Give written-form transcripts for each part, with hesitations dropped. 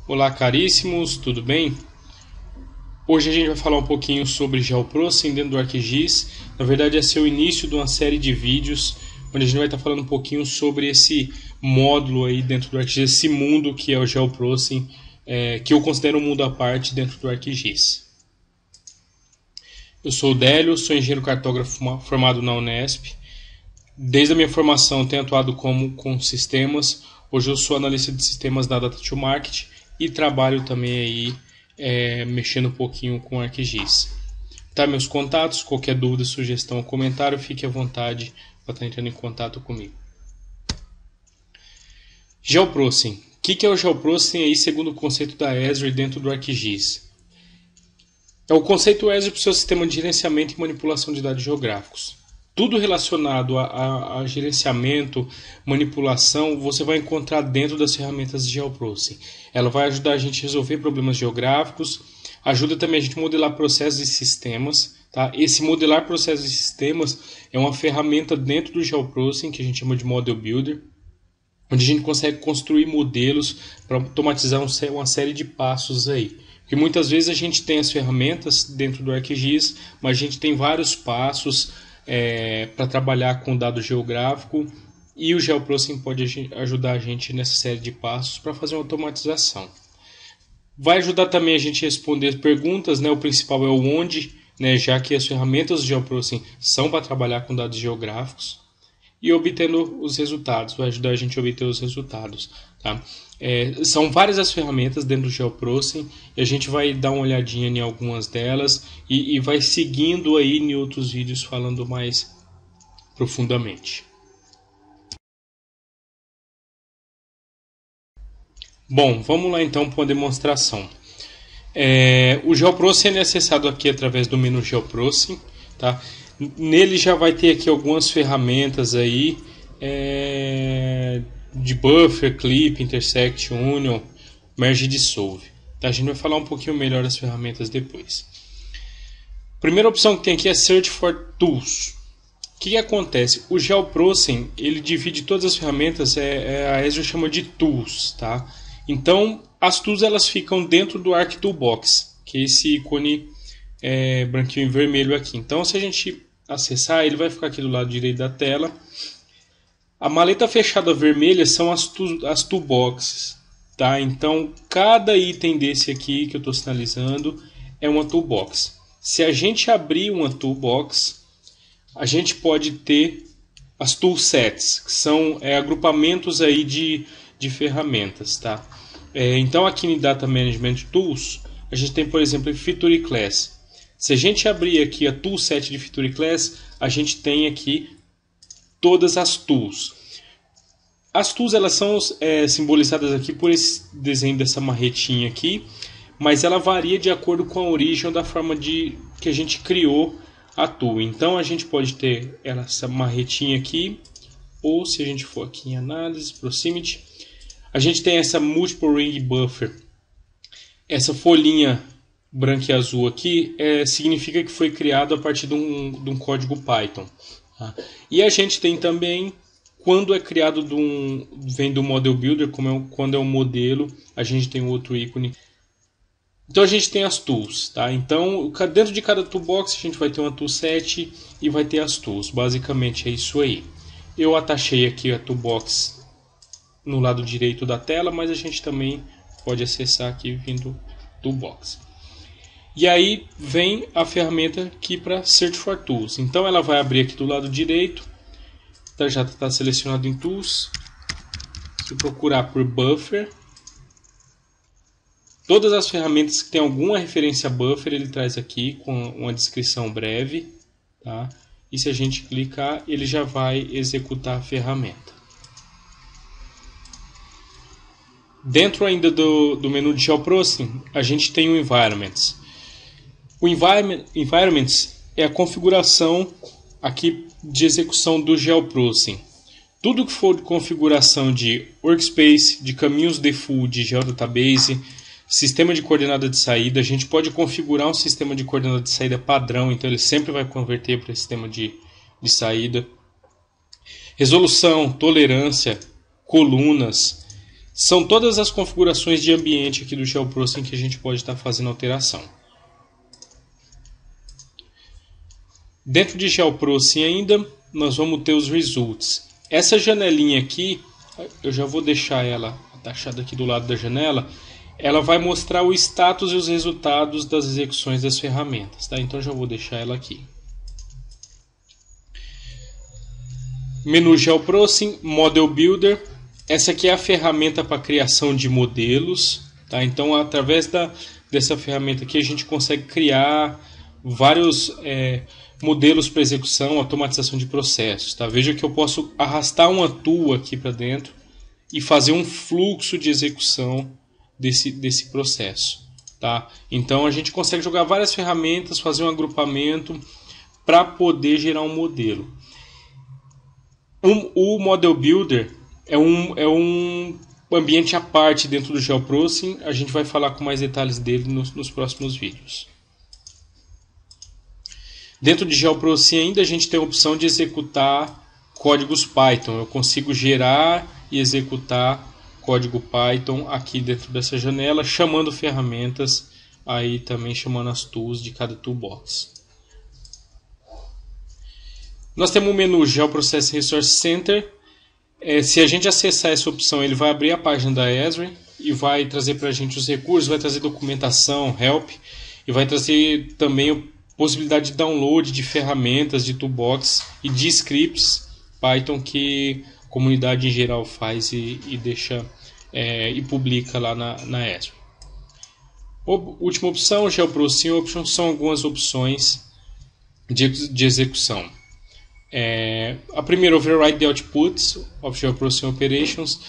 Olá, caríssimos, tudo bem? Hoje a gente vai falar um pouquinho sobre GeoProcessing dentro do ArcGIS. Na verdade, esse é o início de uma série de vídeos onde a gente vai estar falando um pouquinho sobre esse módulo aí dentro do ArcGIS, esse mundo que é o GeoProcessing, que eu considero um mundo à parte dentro do ArcGIS. Eu sou o Délio, sou engenheiro cartógrafo formado na Unesp. Desde a minha formação tenho atuado com sistemas. Hoje eu sou analista de sistemas da Data2Market e trabalho também aí mexendo um pouquinho com ArcGIS. Tá, meus contatos, qualquer dúvida, sugestão ou comentário, fique à vontade para estar entrando em contato comigo. GeoProcessing. O que é o GeoProcessing aí segundo o conceito da Esri dentro do ArcGIS? É o conceito Esri para o seu sistema de gerenciamento e manipulação de dados geográficos. Tudo relacionado a gerenciamento, manipulação, você vai encontrar dentro das ferramentas de GeoProcessing. Ela vai ajudar a gente a resolver problemas geográficos, ajuda também a gente a modelar processos e sistemas. Tá? Esse modelar processos e sistemas é uma ferramenta dentro do GeoProcessing que a gente chama de Model Builder, onde a gente consegue construir modelos para automatizar uma série de passos aí. Porque muitas vezes a gente tem as ferramentas dentro do ArcGIS, mas a gente tem vários passos para trabalhar com dado geográfico, e o GeoProcessing pode ajudar a gente nessa série de passos para fazer uma automatização. Vai ajudar também a gente a responder perguntas, né? O principal é o onde, né? Já que as ferramentas do GeoProcessing são para trabalhar com dados geográficos, e obtendo os resultados, vai ajudar a gente a obter os resultados. Tá? São várias as ferramentas dentro do GeoProcessing e a gente vai dar uma olhadinha em algumas delas e vai seguindo aí em outros vídeos falando mais profundamente. Bom, vamos lá então para uma demonstração. O GeoProcessing é acessado aqui através do menu GeoProcessing, tá? Nele já vai ter aqui algumas ferramentas aí de buffer, clip, intersect, union, merge e dissolve. Tá? A gente vai falar um pouquinho melhor das ferramentas depois. Primeira opção que tem aqui é Search for Tools. O que acontece? O GeoProcessing ele divide todas as ferramentas, a Esri chama de Tools. Tá? Então as Tools elas ficam dentro do ArcToolbox, que é esse ícone branquinho e vermelho aqui. Então se a gente acessar, ele vai ficar aqui do lado direito da tela. A maleta fechada vermelha são as toolboxes, tá? Então cada item desse aqui que eu estou sinalizando é uma toolbox. Se a gente abrir uma toolbox, a gente pode ter as toolsets, que são agrupamentos aí de ferramentas, tá? Então aqui em Data Management Tools, a gente tem, por exemplo, Feature Class. Se a gente abrir aqui a toolset de Feature Class, a gente tem aqui todas as tools. As tools elas são simbolizadas aqui por esse desenho dessa marretinha aqui, mas ela varia de acordo com a origem ou da forma que a gente criou a tool. Então a gente pode ter essa marretinha aqui, ou se a gente for aqui em Análise, Proximity, a gente tem essa Multiple Ring Buffer. Essa folhinha branca e azul aqui significa que foi criado a partir de um código Python. Tá? E a gente tem também, quando é criado vem do Model Builder, quando é um modelo, a gente tem outro ícone. Então a gente tem as tools. Tá? Então dentro de cada toolbox a gente vai ter uma toolset e vai ter as tools. Basicamente é isso aí. Eu atachei aqui a toolbox no lado direito da tela, mas a gente também pode acessar aqui vindo toolbox. E aí vem a ferramenta aqui para Search for Tools. Então ela vai abrir aqui do lado direito. Já está selecionado em Tools. Se procurar por Buffer, todas as ferramentas que tem alguma referência a Buffer ele traz aqui com uma descrição breve. Tá? E se a gente clicar, ele já vai executar a ferramenta. Dentro ainda do menu de GeoProcessing, a gente tem o Environments. O Environments é a configuração aqui de execução do GeoProcessing. Tudo que for de configuração de workspace, de caminhos default de geodatabase, sistema de coordenada de saída, a gente pode configurar um sistema de coordenada de saída padrão, então ele sempre vai converter para sistema de saída. Resolução, tolerância, colunas, São todas as configurações de ambiente aqui do GeoProcessing que a gente pode estar fazendo alteração. Dentro de GeoProcessing ainda, nós vamos ter os results. Essa janelinha aqui, eu já vou deixar ela atachada aqui do lado da janela. Ela vai mostrar o status e os resultados das execuções das ferramentas, tá? Então já vou deixar ela aqui. Menu GeoProcessing, Model Builder. Essa aqui é a ferramenta para criação de modelos, tá? Então através dessa ferramenta aqui a gente consegue criar vários modelos para execução, automatização de processos, tá? Veja que eu posso arrastar uma tool aqui para dentro e fazer um fluxo de execução desse processo, tá? Então a gente consegue jogar várias ferramentas, fazer um agrupamento para poder gerar um modelo. O Model Builder é um ambiente à parte dentro do GeoProcessing. A gente vai falar com mais detalhes dele nos próximos vídeos. Dentro de GeoProcessing ainda a gente tem a opção de executar códigos Python. Eu consigo gerar e executar código Python aqui dentro dessa janela, chamando ferramentas, aí também chamando as tools de cada toolbox. Nós temos o menu GeoProcessing Resource Center. Se a gente acessar essa opção, ele vai abrir a página da Esri e vai trazer para a gente os recursos, vai trazer documentação, help, e vai trazer também a possibilidade de download de ferramentas, de toolbox e de scripts Python que a comunidade em geral faz e deixa e publica lá na Esri. Última opção, GeoProcessing Options, são algumas opções de execução. A primeira, Override the Outputs of GeoProcessing Operations.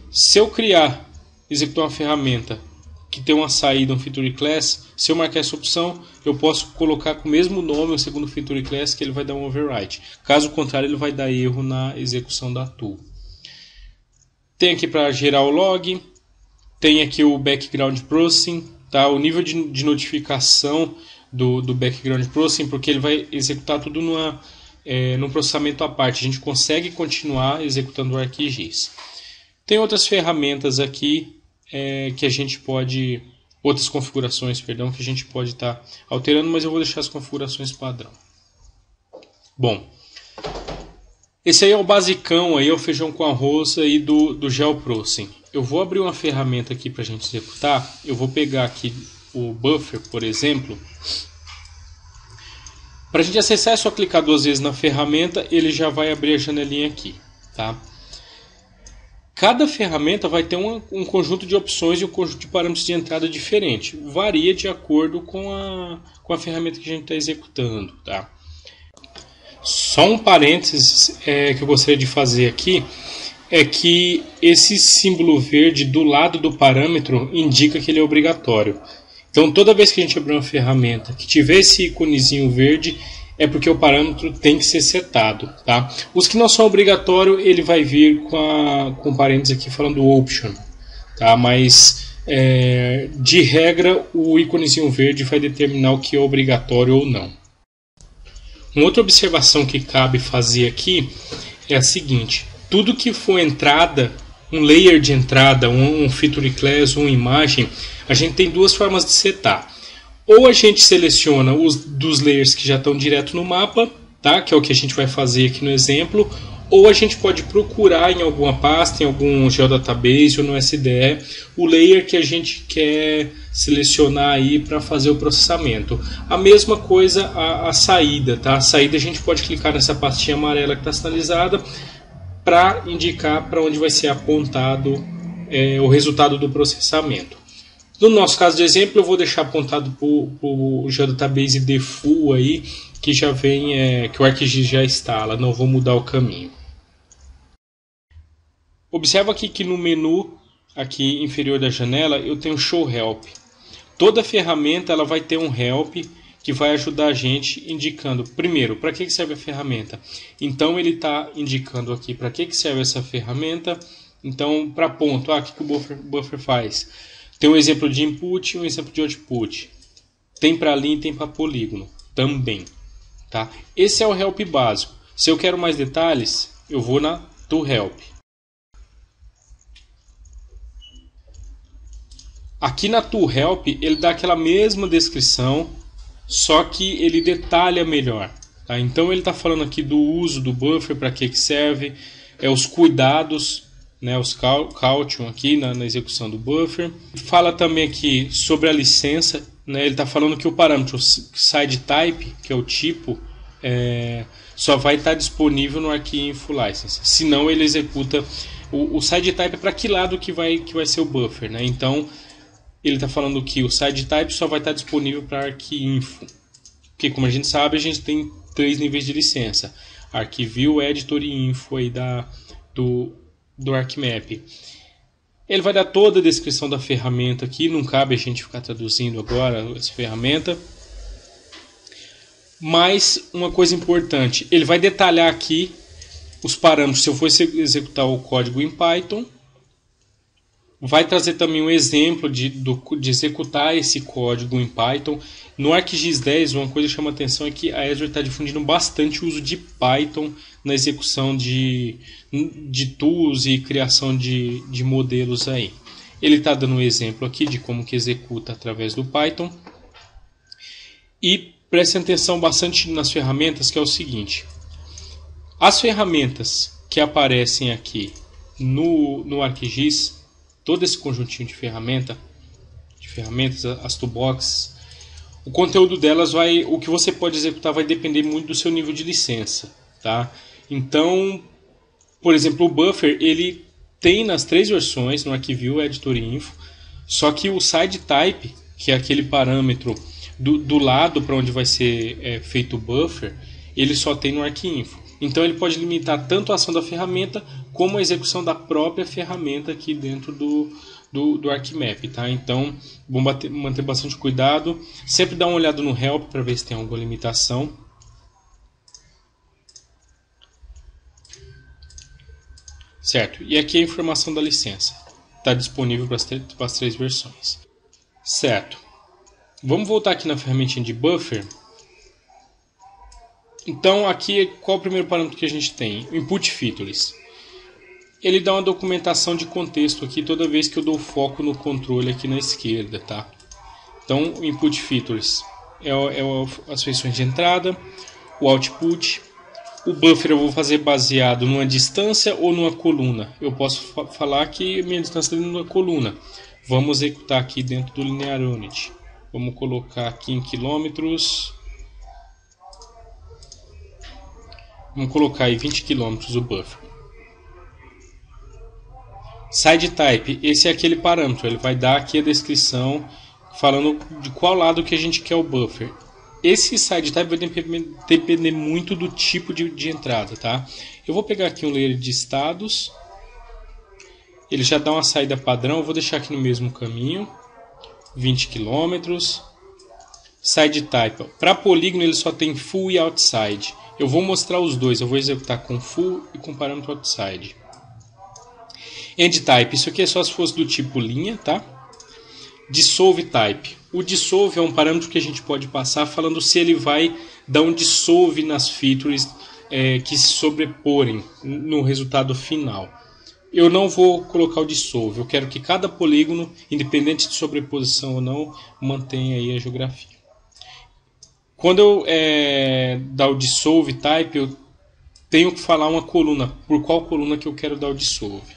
Se eu executar uma ferramenta que tem uma saída, um feature class, se eu marcar essa opção, eu posso colocar com o mesmo nome o segundo feature class, que ele vai dar um override. Caso contrário, ele vai dar erro na execução da tool. Tem aqui para gerar o log, tem aqui o Background Processing, tá? O nível de notificação do Background Processing, porque ele vai executar tudo num processamento à parte. A gente consegue continuar executando o ArcGIS. Tem outras ferramentas aqui que a gente pode... Outras configurações, perdão, que a gente pode estar alterando, mas eu vou deixar as configurações padrão. Bom, esse aí é o basicão, aí é o feijão com arroz aí do GeoProcessing. Eu vou abrir uma ferramenta aqui para a gente executar. Eu vou pegar aqui o Buffer, por exemplo. Para a gente acessar, é só clicar 2 vezes na ferramenta, ele já vai abrir a janelinha aqui, tá? Cada ferramenta vai ter um conjunto de opções e um conjunto de parâmetros de entrada diferente. Varia de acordo com a ferramenta que a gente está executando, tá? Só um parênteses que eu gostaria de fazer aqui é que esse símbolo verde do lado do parâmetro indica que ele é obrigatório. Então, toda vez que a gente abrir uma ferramenta que tiver esse íconezinho verde, é porque o parâmetro tem que ser setado, tá? Os que não são obrigatórios, ele vai vir com parênteses aqui falando option, tá? Mas, de regra, o íconezinho verde vai determinar o que é obrigatório ou não. Uma outra observação que cabe fazer aqui é a seguinte: tudo que for entrada, um layer de entrada, um feature class, uma imagem, a gente tem 2 formas de setar. Ou a gente seleciona os dos layers que já estão direto no mapa, tá? Que é o que a gente vai fazer aqui no exemplo, ou a gente pode procurar em alguma pasta, em algum geodatabase ou no SDE, o layer que a gente quer selecionar aí para fazer o processamento. A mesma coisa a saída, tá? A saída a gente pode clicar nessa pastinha amarela que está sinalizada para indicar para onde vai ser apontado o resultado do processamento. No nosso caso de exemplo, eu vou deixar apontado para o geodatabase default aí, que já vem, que o ArcGIS já instala, não vou mudar o caminho. Observa aqui que no menu aqui inferior da janela eu tenho Show Help. Toda ferramenta ela vai ter um help que vai ajudar a gente indicando, primeiro, para que serve a ferramenta. Então ele está indicando aqui para que serve essa ferramenta. Então, para ponto, o que o buffer faz? Tem um exemplo de input e um exemplo de output. Tem para linha e tem para polígono também. Tá? Esse é o help básico. Se eu quero mais detalhes, eu vou na To Help. Aqui na Tool Help ele dá aquela mesma descrição, só que ele detalha melhor. Tá? Então ele está falando aqui do uso do buffer, para que serve, os cuidados, né, os caution aqui na execução do buffer. Fala também aqui sobre a licença, né, ele está falando que o parâmetro SideType, que é o tipo, só vai estar disponível no Arquinfo License. Senão ele executa o SideType, é para que lado que vai ser o buffer, né? Então ele está falando que o SideType só vai estar disponível para Arquinfo, porque como a gente sabe, a gente tem 3 níveis de licença: ArcView, Editor e Info aí do ArcMap. Ele vai dar toda a descrição da ferramenta aqui, não cabe a gente ficar traduzindo agora essa ferramenta. Mas uma coisa importante, ele vai detalhar aqui os parâmetros. Se eu for executar o código em Python, vai trazer também um exemplo de executar esse código em Python. No ArcGIS 10, uma coisa que chama atenção é que a Esri está difundindo bastante o uso de Python na execução de tools e criação de modelos aí. Ele está dando um exemplo aqui de como que executa através do Python. E prestem atenção bastante nas ferramentas, que é o seguinte: as ferramentas que aparecem aqui no ArcGIS, todo esse conjuntinho de ferramentas, as toolboxes, o conteúdo delas o que você pode executar vai depender muito do seu nível de licença, tá? Então, por exemplo, o buffer ele tem nas 3 versões, no ArcView, Editor e Info, só que o SideType, que é aquele parâmetro do lado para onde vai ser feito o buffer, ele só tem no Arquinfo. Então ele pode limitar tanto a ação da ferramenta como a execução da própria ferramenta aqui dentro do ArcMap, tá? Então vamos manter bastante cuidado, sempre dá uma olhada no help para ver se tem alguma limitação. Certo, e aqui a informação da licença está disponível para as 3 versões. Certo, vamos voltar aqui na ferramentinha de buffer. Então aqui qual é o primeiro parâmetro que a gente tem? O Input Features. Ele dá uma documentação de contexto aqui toda vez que eu dou foco no controle aqui na esquerda, tá? Então o Input Features as feições de entrada, o Output. O buffer eu vou fazer baseado numa distância ou numa coluna. Eu posso falar que minha distância é numa coluna. Vamos executar aqui dentro do Linear Unit. Vamos colocar aqui em quilômetros. Vamos colocar aí 20 km o buffer. SideType, esse é aquele parâmetro. Ele vai dar aqui a descrição falando de qual lado que a gente quer o buffer. Esse SideType vai depender muito do tipo de entrada, tá? Eu vou pegar aqui um layer de estados. Ele já dá uma saída padrão. Eu vou deixar aqui no mesmo caminho. 20 km. SideType. Para polígono ele só tem Full e Outside. Eu vou mostrar os dois. Eu vou executar com Full e com parâmetro Outside. EndType. Isso aqui é só se fosse do tipo linha, tá? Dissolve Type. O Dissolve é um parâmetro que a gente pode passar falando se ele vai dar um dissolve nas features que se sobreporem no resultado final. Eu não vou colocar o Dissolve. Eu quero que cada polígono, independente de sobreposição ou não, mantenha aí a geografia. Quando eu dar o Dissolve Type, eu tenho que falar uma coluna. Por qual coluna que eu quero dar o Dissolve?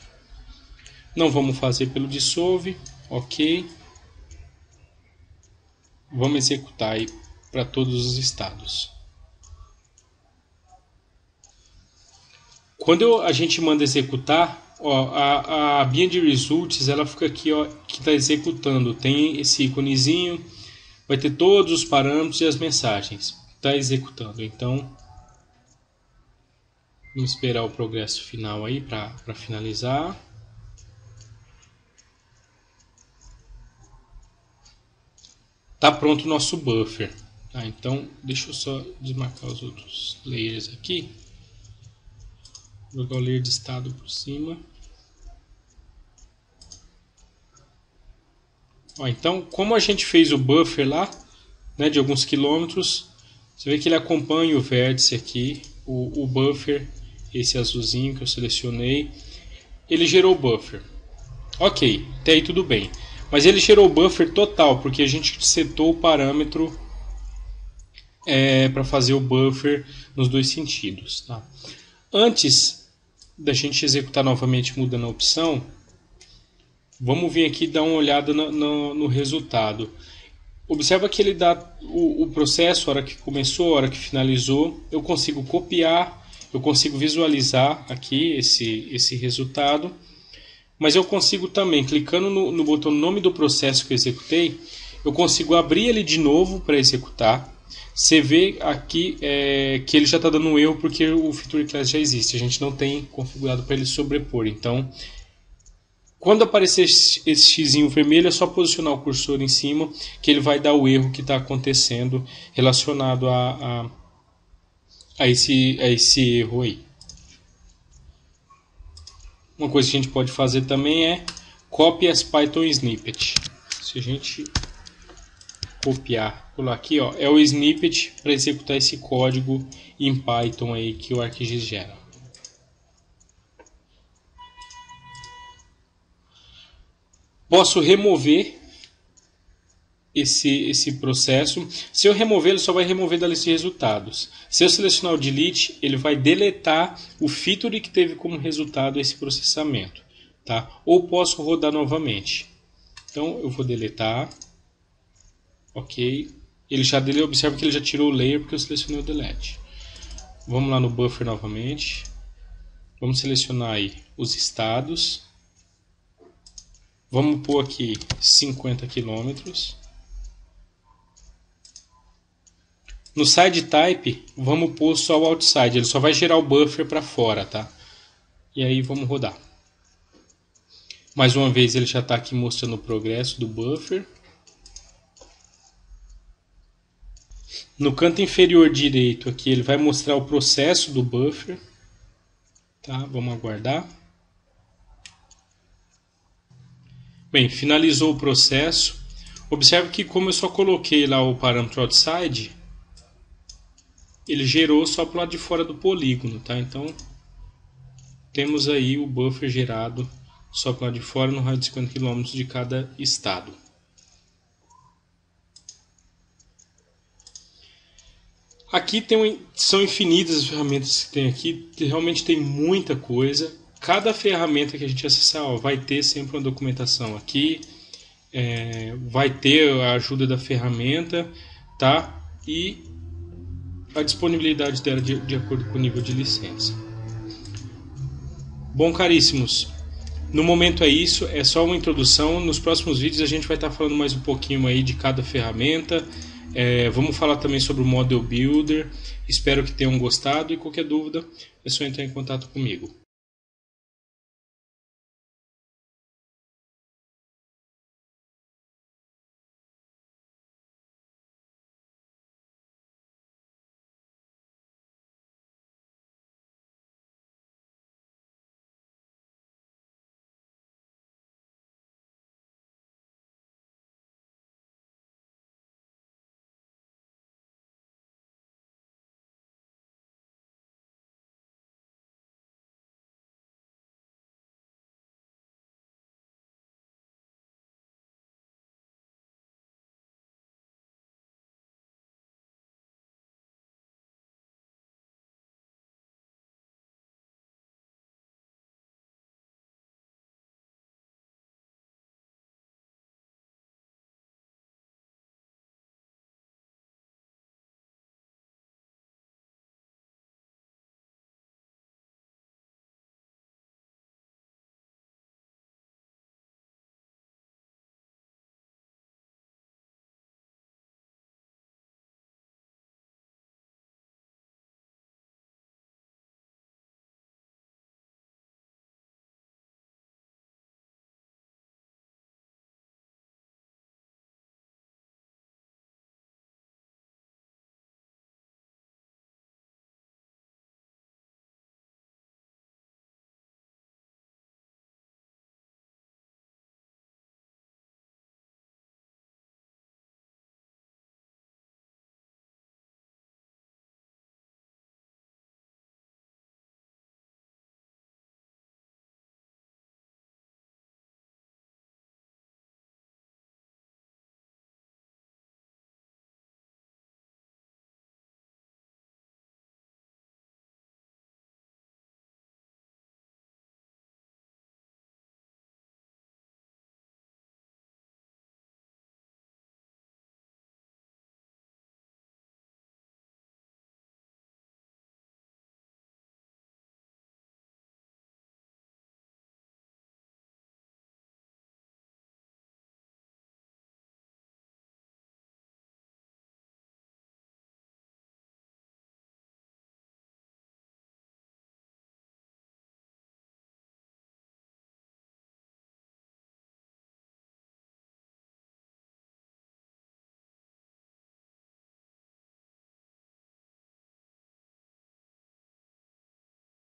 Não vamos fazer pelo Dissolve. Ok. Vamos executar aí para todos os estados. Quando a gente manda executar, ó, a Bind Results ela fica aqui, ó, que está executando. Tem esse íconezinho, vai ter todos os parâmetros e as mensagens. Está executando. Então, vamos esperar o progresso final aí para finalizar. Tá pronto o nosso buffer. Tá, então, deixa eu só desmarcar os outros layers aqui. Vou jogar o layer de estado por cima. Ó, então, como a gente fez o buffer lá, né, de alguns quilômetros, você vê que ele acompanha o vértice aqui, o buffer, esse azulzinho que eu selecionei. Ele gerou o buffer. Ok, até aí tudo bem. Mas ele gerou o buffer total, porque a gente setou o parâmetro para fazer o buffer nos dois sentidos. Tá? Antes da gente executar novamente mudando a opção, vamos vir aqui dar uma olhada no resultado. Observa que ele dá o processo, a hora que começou, a hora que finalizou. Eu consigo copiar, eu consigo visualizar aqui esse resultado. Mas eu consigo também, clicando no botão nome do processo que eu executei, eu consigo abrir ele de novo para executar. Você vê aqui que ele já está dando um erro porque o Feature Class já existe. A gente não tem configurado para ele sobrepor. Então, quando aparecer esse xizinho vermelho, é só posicionar o cursor em cima que ele vai dar o erro que está acontecendo relacionado a esse erro aí. Uma coisa que a gente pode fazer também é copy as Python snippet. Se a gente copiar, pular aqui, ó, é o snippet para executar esse código em Python aí que o ArcGIS gera. Posso remover esse processo. Se eu remover, ele só vai remover da lista de resultados. Se eu selecionar o delete, ele vai deletar o feature que teve como resultado esse processamento. Tá? Ou posso rodar novamente. Então eu vou deletar. Ok. Ele já deletou. Observa que ele já tirou o layer porque eu selecionei o delete. Vamos lá no buffer novamente. Vamos selecionar aí os estados. Vamos pôr aqui 50 km. No side type, vamos pôr só o outside. Ele só vai gerar o buffer para fora, tá? E aí vamos rodar. Mais uma vez ele já está aqui mostrando o progresso do buffer. No canto inferior direito aqui ele vai mostrar o processo do buffer. Tá? Vamos aguardar. Bem, finalizou o processo. Observe que como eu só coloquei lá o parâmetro outside, ele gerou só para o lado de fora do polígono, tá? Então temos aí o buffer gerado só para o lado de fora no raio de 50 km de cada estado. Aqui são infinitas as ferramentas que tem aqui, realmente tem muita coisa. Cada ferramenta que a gente acessar, ó, vai ter sempre uma documentação aqui, vai ter a ajuda da ferramenta, tá? E a disponibilidade dela de acordo com o nível de licença. Bom, caríssimos, no momento é isso, é só uma introdução. Nos próximos vídeos a gente vai estar falando mais um pouquinho aí de cada ferramenta. Vamos falar também sobre o Model Builder. Espero que tenham gostado e qualquer dúvida é só entrar em contato comigo.